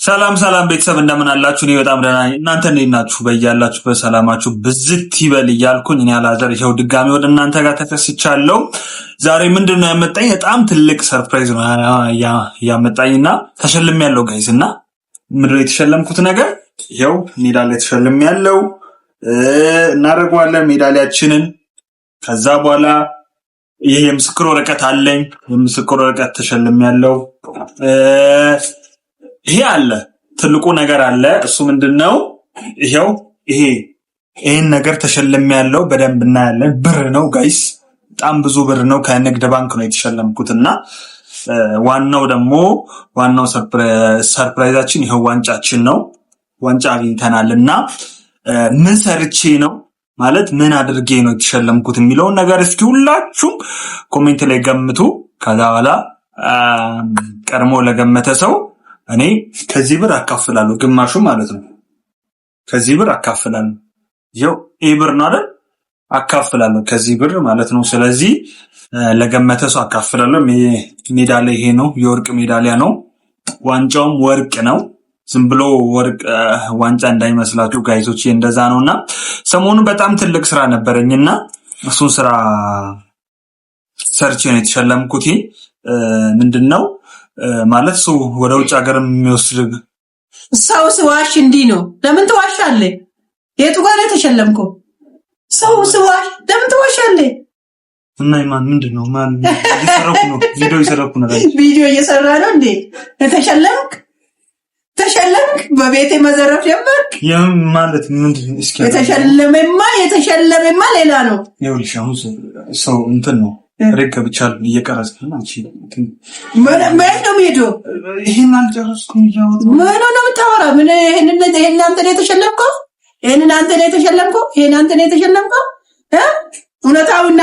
ሰላም ቤተሰብ እንደምን አላችሁ? እኔ በጣም ደህና ነኝ። እናንተ እንዴት ናችሁ? በያላችሁ በሰላማችሁ ብዝት ይበል እያልኩኝ እኔ አላዘር ይኸው ድጋሚ ወደ እናንተ ጋር ተከስቻለሁ። ዛሬ ምንድነው ያመጣኝ? በጣም ትልቅ ሰርፕራይዝ ነው ያመጣኝና ተሸልሜያለሁ ጋይስ። እና ምንድነው የተሸለምኩት ነገር? ይኸው ሜዳሊያ ተሸልሜያለሁ። እናደርገዋለን ሜዳሊያችንን። ከዛ በኋላ ይሄ የምስክር ወረቀት አለኝ። የምስክር ወረቀት ተሸልሜያለሁ። ይሄ አለ ትልቁ ነገር አለ። እሱ ምንድነው? ይሄው ይሄን ነገር ተሸልሜያለሁ። በደንብ እናያለን። ብር ነው ጋይስ፣ በጣም ብዙ ብር ነው። ከንግድ ባንክ ነው የተሸለምኩትና ዋናው ሰርፕራይዛችን ይሄው ዋንጫችን ነው። ዋንጫ አግኝተናልና ምን ሰርቼ ነው ማለት ምን አድርጌ ነው የተሸለምኩት የሚለውን ነገር እስኪ ሁላችሁም ኮሜንት ላይ ገምቱ። ከዛ በኋላ ቀድሞ ለገመተ ሰው እኔ ከዚህ ብር አካፍላለሁ፣ ግማሹ ማለት ነው። ከዚህ ብር አካፍላለሁ። ይኸው ብር ነው አይደል? አካፍላለሁ ከዚህ ብር ማለት ነው። ስለዚህ ለገመተ ሰው አካፍላለሁ። ሜዳሊያ ይሄ ነው፣ የወርቅ ሜዳሊያ ነው። ዋንጫውም ወርቅ ነው። ዝም ብሎ ወርቅ ዋንጫ እንዳይመስላችሁ ጋይዞች፣ እንደዛ ነውና ሰሞኑን በጣም ትልቅ ስራ ነበረኝና እሱን ስራ ሰርቼ ነው የተሸለምኩት። ምንድነው ማለት ሰው ወደ ውጭ ሀገር የሚወስድ ሰው ስዋሽ እንዲህ ነው። ለምን ትዋሻለህ? የቱ ጋር ተሸለምከው? ሰው ስዋሽ ለምን ትዋሻለህ? እና ማን ምንድነው ማን እየሰራኩ ነው? ቪዲዮ እየሰራኩ ነው። ቪዲዮ እየሰራ ነው እንዴ? ተሸለምክ በቤቴ መዘረፍ ጀመርክ ማለት ምንድነው? እስኪ የተሸለመማ ሌላ ነው። ይኸውልሽ አሁን ሰው እንትን ነው ረጋ ብቻ እየቀረጽክ ነው አንቺ ምን ነው ሄዶ ይሄን አልጨረስኩም እያወጣ ምን ነው የምታወራ? ምን ይሄን አንተ ነው የተሸለምከው? ይሄን አንተ ነው የተሸለምከው? እውነታውን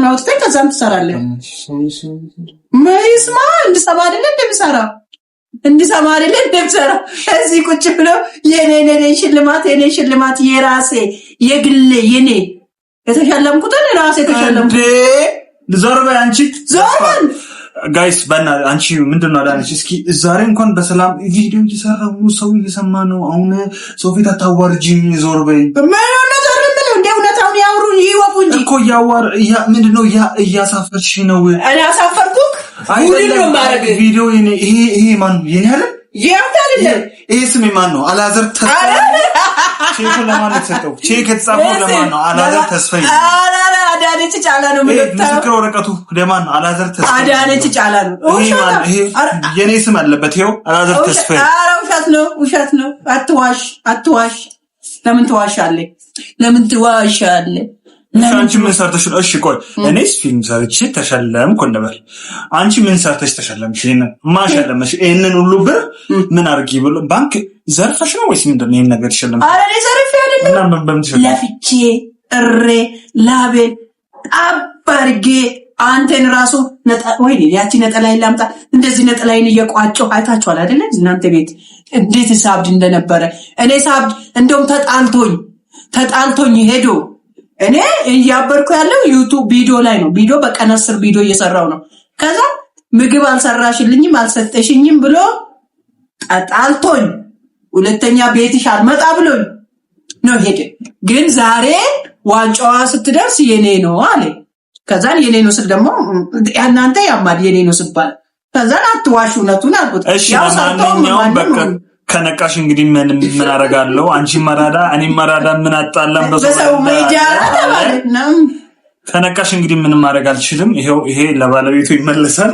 አውጥተህ ከዛም ትሰራለህ። ምንስማ እንድሰማ አይደለ እንደምሰራ እዚህ ቁጭ ብሎ የኔ ሽልማት የራሴ የግሌ የኔ የተሸለምኩትን ራሴ ተሸለምኩ። ዞር በይ አንቺ ጋይስ በእና አንቺ ምንድነው አዳነች? እስኪ ዛሬ እንኳን በሰላም ቪዲዮ እየሰራሁ ሰው እየሰማ ነው። አሁን ሰው ፊት አታዋርጂኝ። ዞር በይ። ምን ዞር ብለው እንደ እውነታውን ያወሩ ይወቁ እንጂ እኮ ምንድነው እያሳፈርሽ ነው? እኔ አሳፈርኩክ? ሁሉንም ማረግ ቪዲዮ ይሄ ማን የኔ አይደል? አይደለም። ይሄ ስሜ ማን ነው? አላዘር ተስፋዬ። ቼክ ለማን ተሰጠው? ቼክ የተጻፈው ለማን ነው? አላዘር ተስፋዬ። አዳነች ጫላ ነው ማለት ነው። ምስክር ወረቀቱ ለማን ነው? አላዘር ተስፋዬ። አዳነች ጫላ ነው። ይሄ የኔ ስም አለበት። ይሄው አላዘር ተስፋዬ። ውሸት ነው። አትዋሽ። ለምን ትዋሻለህ? አንቺ ምን ሰርተሽ ነው? እሺ ቆይ እኔስ ፊልም ሰርቼ ተሸለምኩ እንበል። አንቺ ምን ሰርተሽ ተሸለምሽ? ማሸለምሽ ይሄንን ሁሉ ብር ምን አድርጊ ብሎ ባንክ ዘርፈሽ ነው ወይስ ምንድነው ይሄን ነገር ተሸለምሽ? አረ እኔ ዘርፌ አይደለም። ለፍቼ ላቤን አባርጌ አንተን ራሱ ወይ ያቺ ነጠላይን ላምጣ። እንደዚህ ነጠላይን እየቋጨው አይታችኋል አይደለ? እናንተ ቤት እንዴት ሳብድ እንደነበረ። እኔ ሳብድ እንደውም ተጣልቶኝ ሄዶ እኔ እያበርኩ ያለው ዩቲዩብ ቪዲዮ ላይ ነው። ቪዲዮ በቀን 10 ቪዲዮ እየሰራው ነው። ከዛ ምግብ አልሰራሽልኝም አልሰጠሽኝም ብሎ ጣልቶኝ ሁለተኛ ቤትሽ አልመጣ ብሎኝ ነው ሄደ። ግን ዛሬ ዋንጫዋ ስትደርስ የኔ ነው አለ። ከዛ የኔ ነው ስል ደግሞ እናንተ ያማድ የኔ ነው ሲባል ከዛ አትዋሹ እውነቱን አልኩት። ያው ማንኛውም በቃ ከነቃሽ እንግዲህ ምን አደርጋለሁ? አንቺ መራዳ እኔ መራዳ ምን አጣላም በሰው ሜዳ ማለት ነው። ከነቃሽ እንግዲህ ምንም ማድረግ አልችልም። ይሄ ለባለቤቱ ይመለሳል።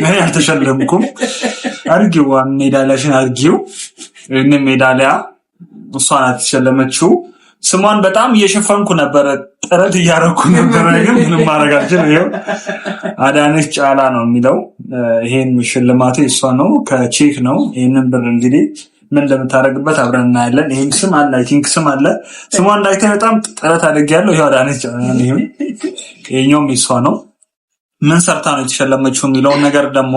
እኔ አልተሸለምኩም። አርጊው ሜዳሊያሽን አርጊው። እኔ ሜዳሊያ እሷ ናት የተሸለመችው። ስሟን በጣም እየሸፈንኩ ነበር፣ ጥረት እያደረኩ ነበር፣ ግን ምንም ማድረግ አልችልም። ይሄው አዳነች ጫላ ነው የሚለው። ይሄን ሽልማቴ እሷ ነው፣ ከቼክ ነው። ይሄንን ብር እንግዲህ ምን እንደምታደርግበት አብረን እናያለን። ይሄን ስም አለ፣ አይ ቲንክ ስም አለ። ስሟን እንዳይታይ በጣም ጥረት አድርጌያለሁ። ይሄው አዳነች ጫላ ነው። ይሄኛውም እሷ ነው። ምን ሰርታ ነው የተሸለመችው የሚለውን ነገር ደግሞ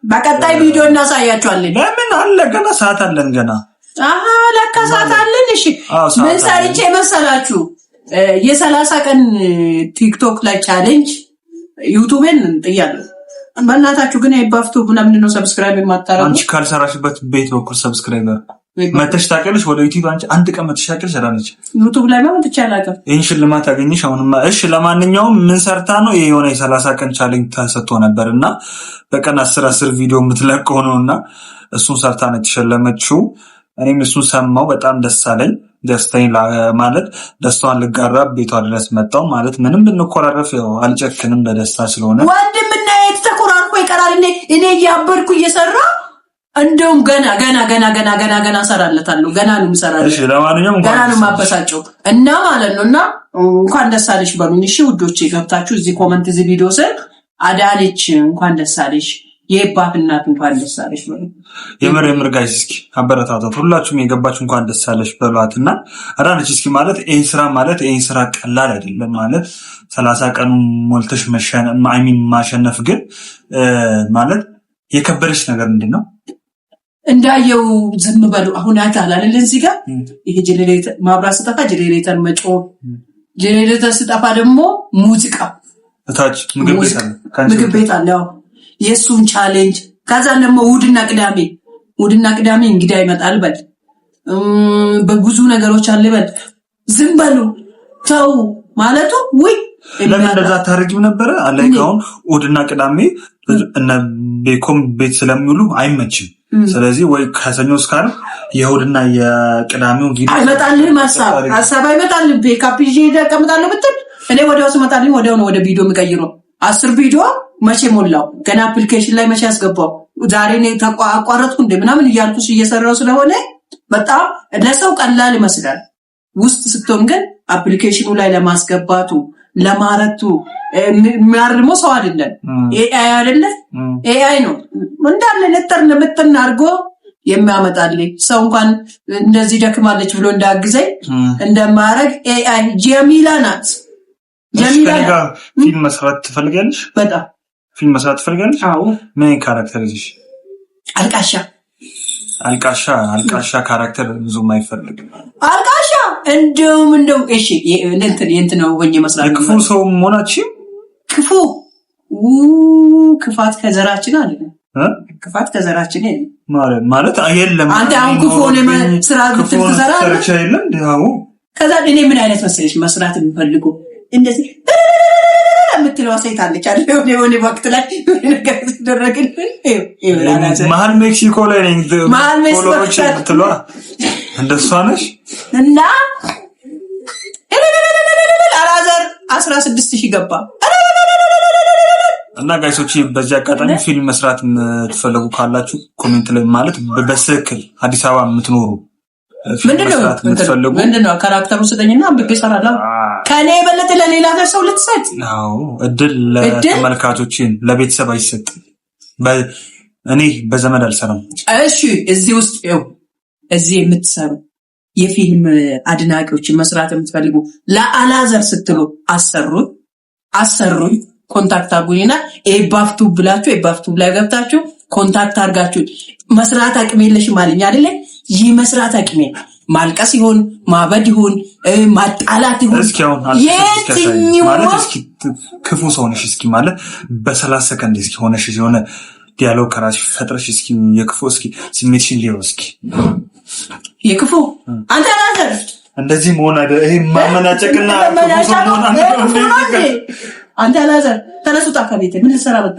በቀጣይ ቪዲዮ እናሳያችኋለን። ለምን አለ ገና ሰዓት አለን ገና ለካሳት አለን። እሺ ምን ሰርቼ መሰላችሁ? የ30 ቀን ቲክቶክ ላይ ቻሌንጅ ዩቲዩብን ጥያለሁ። በእናታችሁ ግን አይባፍቱ ለምንድን ነው ሰብስክራይብ የማታረጉ? አንቺ ካልሰራሽበት ቤት በኩል ሰብስክራይበር መተሽ ታውቂያለሽ? ወደ ዩቲዩብ አንቺ አንድ ቀን መተሽ ታውቂያለሽ? ሰራነች ዩቲዩብ ላይ ማለት ይቻላል። ይሄን ሽልማት አገኘሽ። አሁንማ እሺ፣ ለማንኛውም ምን ሰርታ ነው? ይሄ የሆነ የ30 ቀን ቻሌንጅ ተሰጥቶ ነበርና በቀን 10 ቪዲዮ የምትለቀው ነውና እሱን ሰርታ ነው የተሸለመችው። እኔም እሱን ሰማው፣ በጣም ደስ አለኝ። ደስታዬን ማለት ደስታዋን ልጋራ ቤቷ ድረስ መጣው። ማለት ምንም ብንኮራረፍ ያው አልጨክንም በደስታ ስለሆነ ወንድምና እህት ተኮራርፎ ይቀራል። እኔ እያበርኩ እየሰራ እንደውም ገና እሰራለታለሁ። ገና ነው የምሰራለሁ። እሺ፣ ለማንኛውም ገና ነው የማበሳጨው እና ማለት ነውና እንኳን ደስ አለሽ በሉኝ። እሺ ውዶቼ፣ ገብታችሁ እዚህ ኮመንት እዚህ ቪዲዮ ስር አዳነች እንኳን ደስ አለሽ የባፍ እናት እንኳን ደስ አለሽ በሉኝ። የምር ጋይስ እስኪ አበረታታት። ሁላችሁም የገባችሁ እንኳን ደስ አለሽ በሏትና አዳነች እስኪ ማለት ይሄን ስራ ማለት ይሄን ስራ ቀላል አይደለም ማለት 30 ቀን ሞልተሽ ማሸነፍ ግን ማለት የከበደሽ ነገር ምንድነው? እንዳየው ዝም በሉ። አሁን አታላለን እዚህ ጋር ይሄ ጄኔሬተር ማብራት ስጠፋ ጄኔሬተር መጮ፣ ጄኔሬተር ስጠፋ ደግሞ ሙዚቃ እታች ምግብ ቤት አለ። የሱን ቻሌንጅ ከዛ ደግሞ እሑድና ቅዳሜ እንግዳ ይመጣል በል በብዙ ነገሮች አለ በል። ዝም በሉ ተው ማለቱ ወይ ለምን እንደዛ ታርጊው ነበረ? አላይካውን እሑድና ቅዳሜ እና ቤኮም ቤት ስለሚውሉ አይመችም። ስለዚህ ወይ ከሰኞ እስከ ዓርብ የእሑድና የቅዳሜው ቪዲዮ አይመጣልህም። ሐሳብ አይመጣልህም። ቤካፕ ይዤ እቀምጣለሁ ብትል እኔ ወዲያው ስመጣልኝ ወዲያው ነው ወደ ቪዲዮ የምቀይረው። 10 ቪዲዮ መቼ ሞላው? ገና አፕሊኬሽን ላይ መቼ ያስገባው? ዛሬ ነው አቋረጥኩ እንደ ምናምን እያልኩሽ እየሰራው ስለሆነ በጣም ለሰው ቀላል ይመስላል። ውስጥ ስትሆን ግን አፕሊኬሽኑ ላይ ለማስገባቱ ለማረቱ የሚያርሞ ሰው አይደለም። ኤአይ አይደለ? ኤአይ ነው እንዳለ ለጥርን አድርጎ የሚያመጣልኝ። ሰው እንኳን እንደዚህ ደክማለች ብሎ እንዳግዘኝ እንደማረግ ኤአይ ጀሚላ ናት። ጀሚላ ፊልም መስራት ትፈልጋለሽ? በጣም ፊልም መስራት ትፈልጋለሽ? አዎ። ምን ካራክተር ይዘሽ? አልቃሻ ካራክተር ብዙም አይፈልግም። አልቃሻ እንደውም እሺ እንትን ነው ወኝ መስራት ክፉ ሰው መሆናችን ክፋት ከዘራችን አለ። ክፋት ከዘራችን ማለት አይደለም። አንተ አሁን ክፉ ሆነ ስራ ብትሰራ አይደለም። ያው ከዛ እኔ ምን አይነት መሰለሽ መስራት የምፈልገው እንደዚህ የምትለው ሴት አለች አይደል? የሆነ ወቅት ላይ ነገር ተደረገልን መሀል ሜክሲኮ ላይ ነኝ ፎሎዎች የምትለዋ እንደሷ ነሽ እና አላዘር 16,000 ገባ እና ጋይሶች በዚህ አጋጣሚ ፊልም መስራት የምትፈልጉ ካላችሁ ኮሜንት ላይ ማለት በስክል አዲስ አበባ የምትኖሩ ምንድነው ካራክተሩ ስጠኝና አንብቤ እሰራለሁ። ከኔ የበለጠ ለሌላ ሰው ልትሰጥ? አዎ እድል ለተመልካቾችን ለቤተሰብ አይሰጥም። እኔ በዘመድ አልሰራም። እሺ እዚህ ውስጥ እዚህ የምትሰሩ የፊልም አድናቂዎች መስራት የምትፈልጉ ለአላዘር ስትሉ አሰሩኝ ኮንታክት አድርጉኝና ኤባፍቱ ብላችሁ ኤባፍቱ ላይ ገብታችሁ ኮንታክት አድርጋችሁ መስራት አቅም የለሽም አለኝ አይደለ? ይህ መስራት አቅሜ ማልቀስ ይሁን ማበድ ይሁን ማጣላት ይሁን እስኪ አሁን ማለት እስኪ ክፉ ሰው ነሽ እስኪ ማለት በ30 ሰከንድ እስኪ ሆነሽ የሆነ ዲያሎግ ከራስሽ ፈጥረሽ እስኪ የክፉ እስኪ ስሜትሽን ሊሆን እስኪ የክፉ አንተ አላዘር እንደዚህ መሆን አይደል? ይሄ ማመናጨቅና ክፉ ሰው መሆን አንተ አላዘር ተነሱት አካባቢ ምን ልሰራ መጣ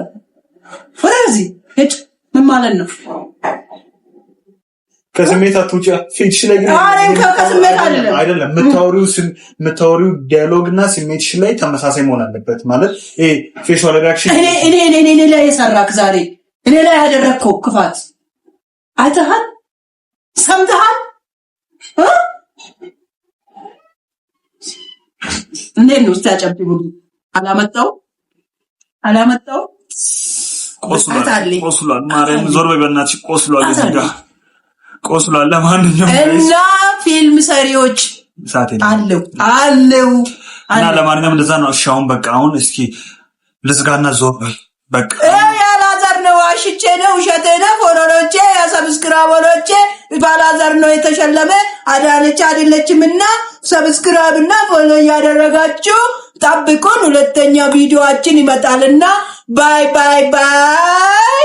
ወደዚህ እጭ ምን ማለት ነው? ከስሜት አትውጪ። ፊትሽ ላይ አይደለም የምታወሪው ዲያሎግና ስሜትሽ ላይ ተመሳሳይ መሆን አለበት። ማለት ይሄ ፌሻል ሪአክሽን እኔ ላይ የሰራክ ዛሬ እኔ ላይ ያደረግከው ክፋት አይተሃል፣ ሰምተሃል። እንዴት ነው ስታጨብጭ ብሉ አላመጣው ቆስሏል። ማርያም ዞር በይ በእናትሽ ቆስሏል። እዚህ ጋር ቆስሏል። ለማንኛውም እና ፊልም ሰሪዎች አለው እና ለማንኛውም እንደዛ ነው። እሺ አሁን በቃ አሁን እስኪ ልዝጋና ዞር በይ በቃ። ያላዘር ነው አሽቼ ነው ውሸቴ ነው ፎሎሎቼ ያሰብስክራይበሮቼ ባላዘር ነው የተሸለመ አዳነች አይደለችምና ሰብስክራይብ እና ፎሎ ያደረጋችሁ ጠብቁን። ሁለተኛ ቪዲዮአችን ይመጣልና ባይ ባይ ባይ